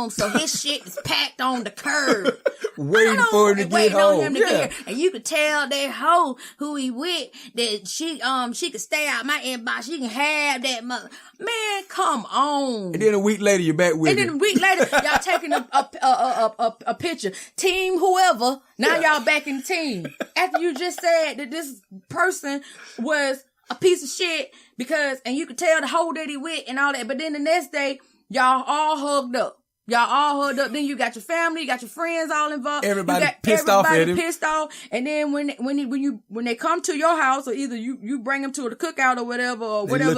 so his shit is packed on the curb. Waiting for him to get home. And you could tell that hoe who he with that she could stay out my inbox. She can have that mother. Man, come on. And then a week later, you're back with him. And then a week later, y'all taking a picture. Team whoever. Now y'all back in the team. After you just said that this person was a piece of shit and you could tell the hoe that he with and all that. But then the next day, y'all all hugged up. Then you got your family, you got your friends all involved. Everybody pissed off at him. And then when they come to your house, or either you bring them to the cookout or whatever, they're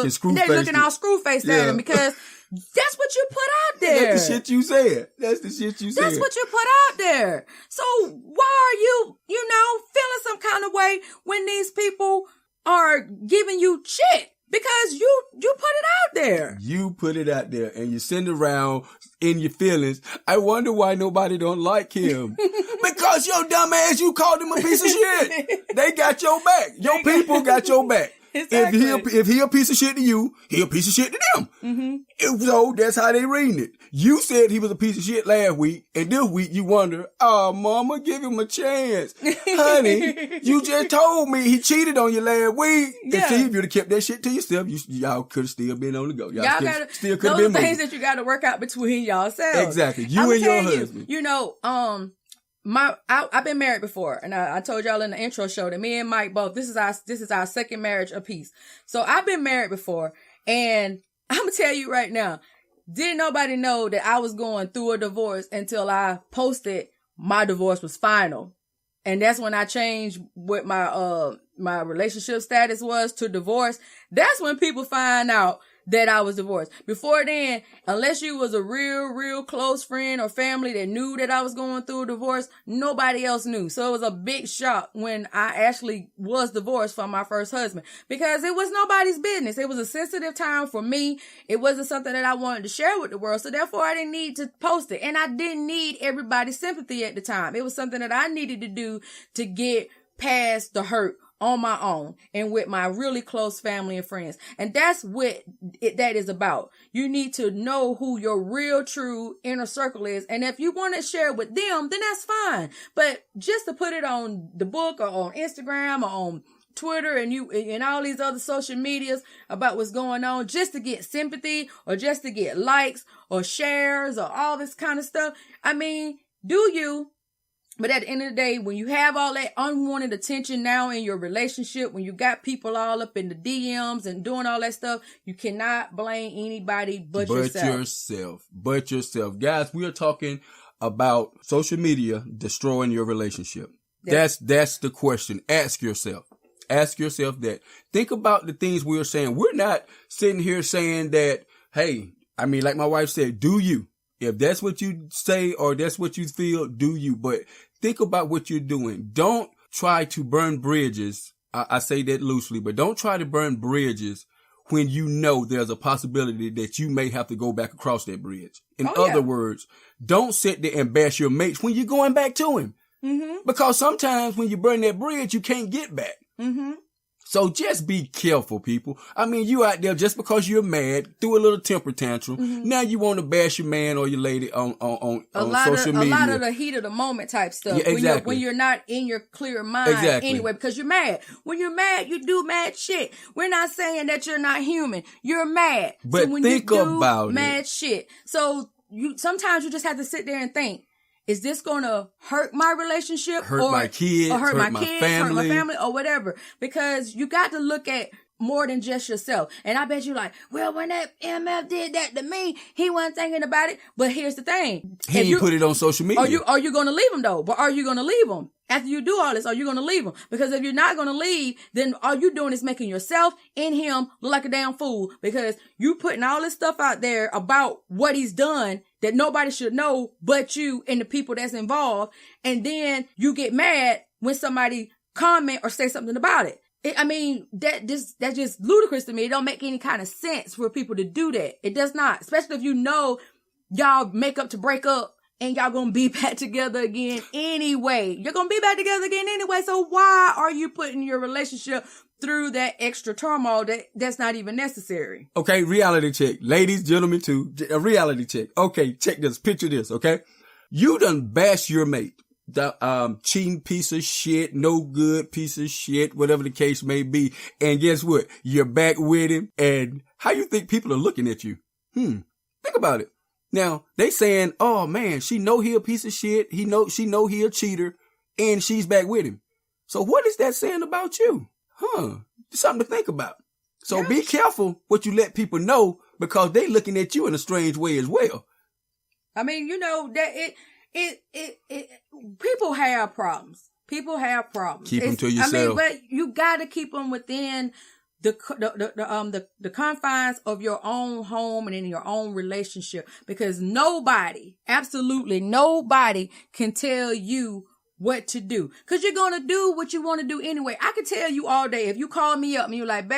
looking all screw faced at him because that's what you put out there. That's the shit you said. That's what you put out there. So why are you feeling some kind of way when these people are giving you shit? Because you put it out there. You put it out there and you send it around in your feelings. I wonder why nobody don't like him. Because your dumb ass, you called him a piece of shit. They got your back. Your people got your back. Exactly. If he a piece of shit to you, he a piece of shit to them. Mm-hmm. So that's how they reading it. You said he was a piece of shit last week, and this week you wonder, oh, mama, give him a chance. Honey, you just told me he cheated on you last week. Yeah. And see, if you'd have kept that shit to yourself, y'all could have still been on the go. Y'all still could have been moving. Those things that you got to work out between yourselves. Exactly. You and your husband. I've been married before, and I told y'all in the intro show that me and Mike both, this is our second marriage apiece. So I've been married before, and I'm gonna tell you right now, didn't nobody know that I was going through a divorce until I posted my divorce was final. And that's when I changed what my relationship status was to divorce. That's when people find out that I was divorced. Before then, unless you was a real close friend or family that knew that I was going through a divorce, nobody else knew. So it was a big shock when I actually was divorced from my first husband, because it was nobody's business. It was a sensitive time for me. It wasn't something that I wanted to share with the world. So therefore I didn't need to post it. And I didn't need everybody's sympathy at the time. It was something that I needed to do to get past the hurt on my own and with my really close family and friends. And that's what that is about. You need to know who your real, true inner circle is. And if you want to share it with them, then that's fine. But just to put it on the book or on Instagram or on Twitter and all these other social medias about what's going on, just to get sympathy or just to get likes or shares or all this kind of stuff. I mean, do you? But at the end of the day, when you have all that unwanted attention now in your relationship, when you got people all up in the DMs and doing all that stuff, you cannot blame anybody but yourself. But yourself. Guys, we are talking about social media destroying your relationship. That's the question. Ask yourself that. Think about the things we are saying. We're not sitting here saying that, hey, I mean, like my wife said, do you? If that's what you say or that's what you feel, do you? But think about what you're doing. Don't try to burn bridges. I say that loosely, but don't try to burn bridges when you know there's a possibility that you may have to go back across that bridge. In other words, don't sit there and bash your mates when you're going back to him. Mm-hmm. Because sometimes when you burn that bridge, you can't get back. Mm-hmm. So just be careful, people. I mean, you out there just because you're mad, threw a little temper tantrum. Mm-hmm. Now you want to bash your man or your lady on social media. A lot of the heat of the moment type stuff. Yeah, exactly. When you're not in your clear mind anyway, because you're mad. When you're mad, you do mad shit. We're not saying that you're not human. You're mad. But so when think you do about mad shit. So sometimes you just have to sit there and think, is this going to hurt my relationship? Hurt my kids, hurt my family, or whatever? Because you got to look at more than just yourself. And I bet you like, well, when that MF did that to me, he wasn't thinking about it. But here's the thing. He didn't put it on social media. Are you going to leave him though? But are you going to leave him? After you do all this, are you going to leave him? Because if you're not going to leave, then all you're doing is making yourself and him look like a damn fool, because you putting all this stuff out there about what he's done that nobody should know but you and the people that's involved. And then you get mad when somebody comment or say something about it. That's just ludicrous to me. It don't make any kind of sense for people to do that. It does not, especially if you know y'all make up to break up and y'all gonna be back together again anyway. You're gonna be back together again anyway. So why are you putting your relationship through that extra turmoil that's not even necessary? Okay, reality check. Ladies, gentlemen too, a reality check. Okay, check this. Picture this, okay? You done bash your mate. The cheating piece of shit, no good piece of shit, whatever the case may be. And guess what? You're back with him. And how you think people are looking at you? Think about it. Now, they saying, oh man, she know he a piece of shit. She know he a cheater, and she's back with him. So what is that saying about you? Something to think about. So be careful what you let people know, because they looking at you in a strange way as well. I mean, you know, that people have problems. People have problems. Keep them to yourself. I mean, but you got to keep them within the confines of your own home and in your own relationship, because nobody, absolutely nobody, can tell you what to do, because you're going to do what you want to do anyway. I could tell you all day, if you call me up and you're like,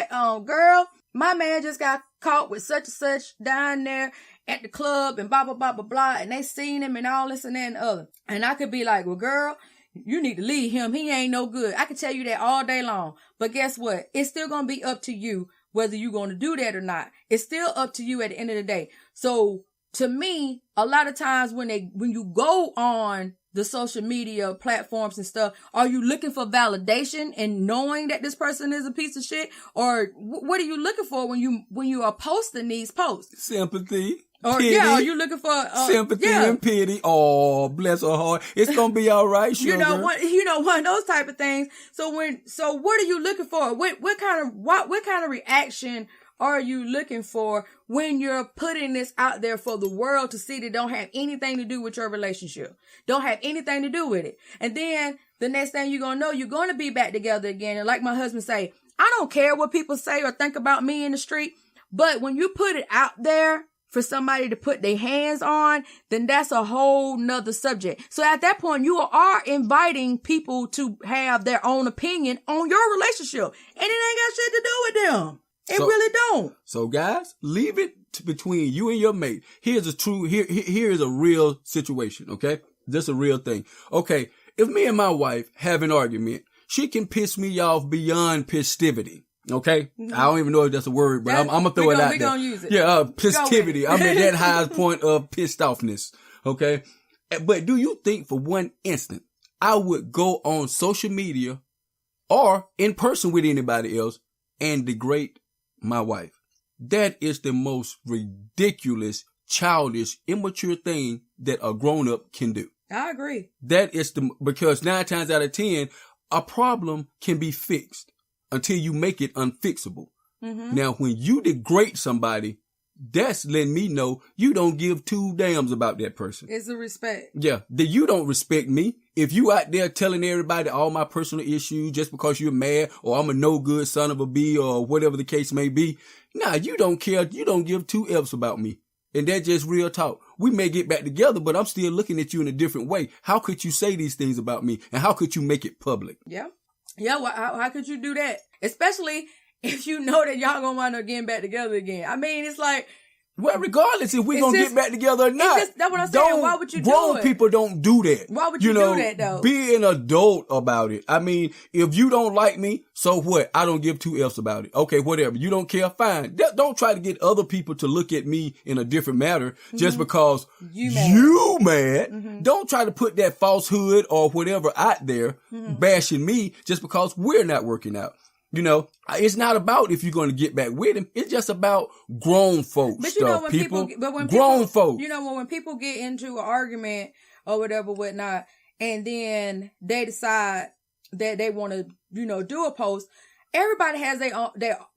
girl, my man just got caught with such and such down there at the club and blah, blah, blah, blah, blah, and they seen him and all this and that and other. And I could be like, well, girl, you need to leave him. He ain't no good. I could tell you that all day long. But guess what? It's still going to be up to you whether you're going to do that or not. It's still up to you at the end of the day. So to me, a lot of times when you go on the social media platforms and stuff, are you looking for validation and knowing that this person is a piece of shit? Or what are you looking for when you are posting these posts? Sympathy. Or pity, are you looking for sympathy and pity? Oh, bless her heart. It's gonna be all right, sugar. You know, one of those type of things. So what are you looking for? What kind of reaction are you looking for when you're putting this out there for the world to see that don't have anything to do with your relationship? Don't have anything to do with it. And then the next thing you're going to know, you're going to be back together again. And like my husband say, I don't care what people say or think about me in the street. But when you put it out there for somebody to put their hands on, then that's a whole nother subject. So at that point, you are inviting people to have their own opinion on your relationship. And it ain't got shit to do with them. It really don't. So guys, leave it between you and your mate. Here is a real situation, okay? This is a real thing. Okay, if me and my wife have an argument, she can piss me off beyond pistivity. Okay? Mm-hmm. I don't even know if that's a word, but I'm gonna throw it out there. We're gonna use it. Yeah, pistivity. I'm at that highest point of pissed offness. Okay? But do you think for one instant I would go on social media or in person with anybody else and degrade my wife? That is the most ridiculous, childish, immature thing that a grown-up can do. I agree. That is because 9 times out of 10, a problem can be fixed until you make it unfixable. Mm-hmm. Now, when you degrade somebody, that's letting me know you don't give 2 damns about that person. It's a respect. Yeah. That you don't respect me. If you out there telling everybody all my personal issues just because you're mad or I'm a no good son of a B or whatever the case may be, nah, you don't care. You don't give 2 F's about me. And that's just real talk. We may get back together, but I'm still looking at you in a different way. How could you say these things about me? And how could you make it public? Yeah. Yeah. Well, how could you do that? Especially if you know that y'all gonna wind up getting back together again. I mean, it's like, well, regardless if we gonna get back together or not. That's what I'm saying. Why would you do it? Grown people don't do that. Why would you do that though? Be an adult about it. I mean, if you don't like me, so what? I don't give 2 F's about it. Okay, whatever. You don't care, fine. Don't try to get other people to look at me in a different manner just because you mad. Mm-hmm. Don't try to put that falsehood or whatever out there bashing me just because we're not working out. You know, it's not about if you're going to get back with him. It's just about grown folks. But you know, when people get into an argument or whatever, whatnot, and then they decide that they want to, do a post, everybody has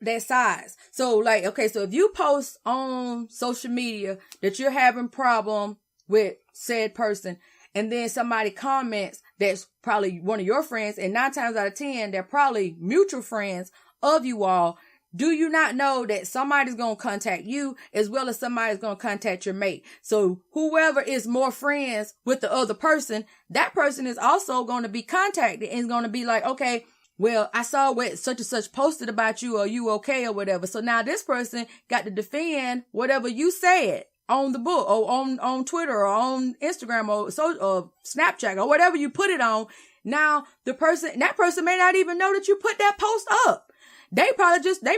their sides. So like, okay, so if you post on social media that you're having problem with said person, and then somebody comments that's probably one of your friends, and 9 times out of 10, they're probably mutual friends of you all. Do you not know that somebody's going to contact you as well as somebody's going to contact your mate? So whoever is more friends with the other person, that person is also going to be contacted and is going to be like, okay, well, I saw what such and such posted about you, or you okay or whatever. So now this person got to defend whatever you said. on the book or on Twitter or on Instagram or Snapchat or whatever you put it on. Now that person may not even know that you put that post up. They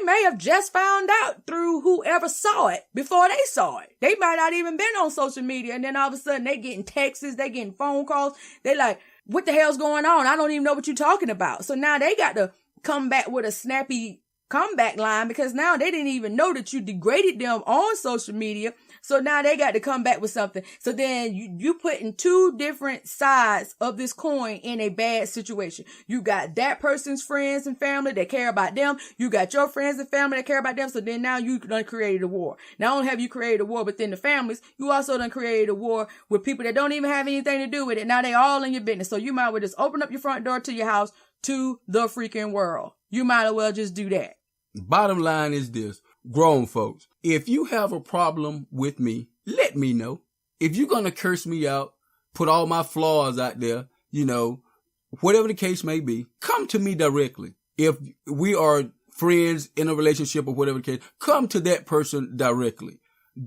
may have just found out through whoever saw it before they saw it. They might not even been on social media. And then all of a sudden they getting texts, they getting phone calls. They like, what the hell's going on? I don't even know what you're talking about. So now they got to come back with a snappy comeback line because now they didn't even know that you degraded them on social media. So now they got to come back with something. So then you putting two different sides of this coin in a bad situation. You got that person's friends and family that care about them. You got your friends and family that care about them. So then now you done created a war. Not only have you created a war within the families, you also done created a war with people that don't even have anything to do with it. Now they all in your business. So you might well just open up your front door to your house to the freaking world. You might as well just do that. Bottom line is this, grown folks, if you have a problem with me, let me know. If you're going to curse me out, put all my flaws out there, whatever the case may be, come to me directly. If we are friends in a relationship or whatever the case, come to that person directly.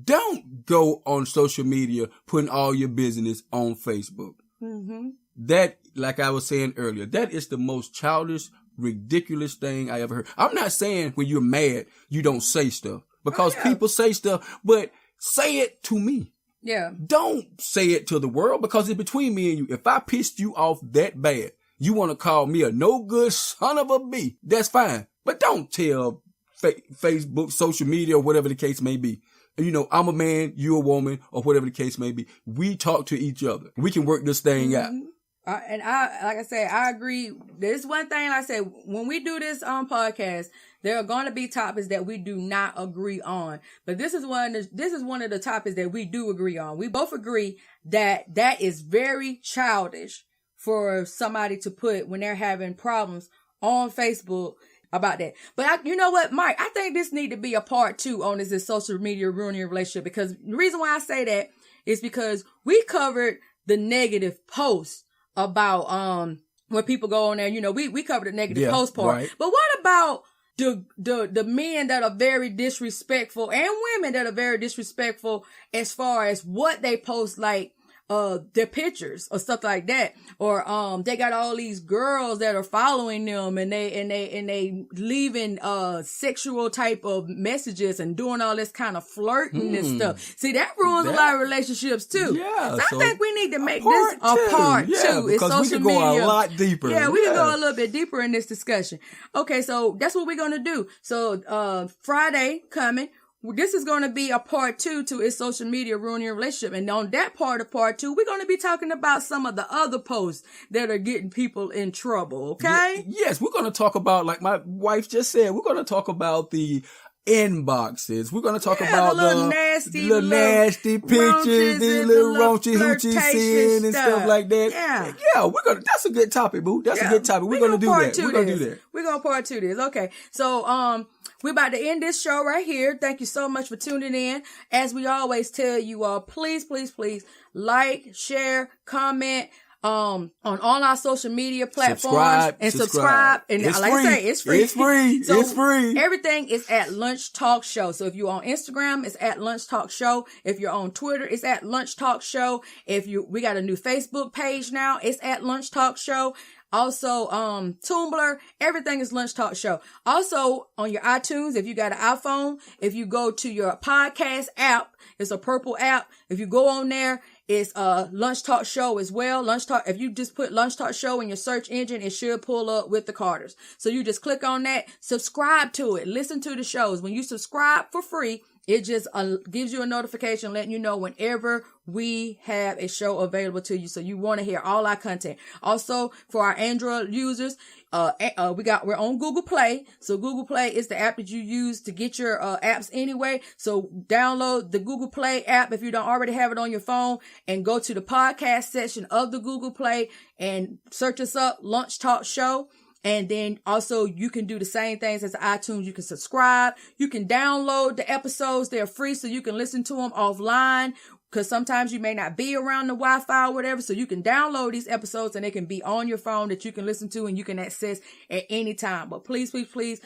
Don't go on social media putting all your business on Facebook. Mm-hmm. That, like I was saying earlier, that is the most childish, ridiculous thing I ever heard. I'm not saying when you're mad, you don't say stuff because people say stuff, but say it to me. Yeah. Don't say it to the world because it's between me and you. If I pissed you off that bad, you want to call me a no good son of a B. That's fine. But don't tell Facebook, social media, or whatever the case may be. I'm a man, you a woman, or whatever the case may be. We talk to each other. We can work this thing out. And like I said, I agree. There's one thing I said, when we do this podcast, there are going to be topics that we do not agree on. But this is one of the topics that we do agree on. We both agree that is very childish for somebody to put when they're having problems on Facebook about that. But you know what, Mike? I think this need to be a part 2 on this social media ruining your relationship, because the reason why I say that is because we covered the negative posts about when people go on there, we covered the negative post part. Right. But what about the men that are very disrespectful and women that are very disrespectful as far as what they post, like their pictures or stuff like that, or they got all these girls that are following them and they leaving sexual type of messages and doing all this kind of flirting and stuff. See, that ruins a lot of relationships too. Yeah, so I think we need to make this a part 2. Because it's social we can go media. A lot deeper. Yeah, we can go a little bit deeper in this discussion. Okay, so that's what we're gonna do. So Friday coming. This is going to be a part 2 to Is Social Media Ruining Your Relationship? And on that part of part 2, we're going to be talking about some of the other posts that are getting people in trouble, okay? Yes, we're going to talk about, like my wife just said, we're going to talk about the inboxes. We're going to talk about the little nasty pictures, the little raunchy hoochie seeing and stuff like that. Yeah, that's a good topic, boo. That's a good topic. We're going to do that. We're going to do that. We're going to part 2 this. Okay. So, we're about to end this show right here. Thank you so much for tuning in. As we always tell you all, please, please, please like, share, comment, on all our social media platforms and subscribe. And it's like free. I say, it's free. It's free. So it's free. Everything is at Lunch Talk Show. So if you're on Instagram, it's at Lunch Talk Show. If you're on Twitter, it's at Lunch Talk Show. We got a new Facebook page now. It's at Lunch Talk Show. Also, Tumblr, everything is Lunch Talk Show. Also, on your iTunes, if you got an iPhone, if you go to your podcast app, it's a purple app. If you go on there, it's Lunch Talk Show as well. If you just put Lunch Talk Show in your search engine, it should pull up with the Carters. So you just click on that, subscribe to it, listen to the shows. When you subscribe for free, it just gives you a notification letting you know whenever we have a show available to you. So you want to hear all our content. Also, for our Android users, we're on Google Play. So Google Play is the app that you use to get your apps anyway. So download the Google Play app if you don't already have it on your phone, and go to the podcast section of the Google Play and search us up, Lunch Talk Show. And then also you can do the same things as iTunes. You can subscribe. You can download the episodes. They're free, so you can listen to them offline, because sometimes you may not be around the Wi-Fi or whatever. So you can download these episodes and they can be on your phone that you can listen to and you can access at any time. But please, please, please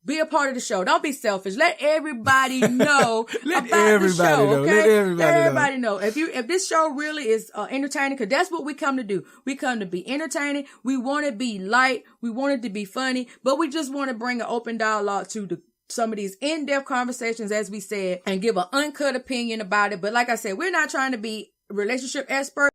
Be a part of the show. Don't be selfish. Let everybody know Let about everybody the show. know. Okay? Let everybody know. If this show really is entertaining, because that's what we come to do. We come to be entertaining. We want to be light. We want it to be funny, but we just want to bring an open dialogue to some of these in-depth conversations, as we said, and give an uncut opinion about it. But like I said, we're not trying to be relationship experts.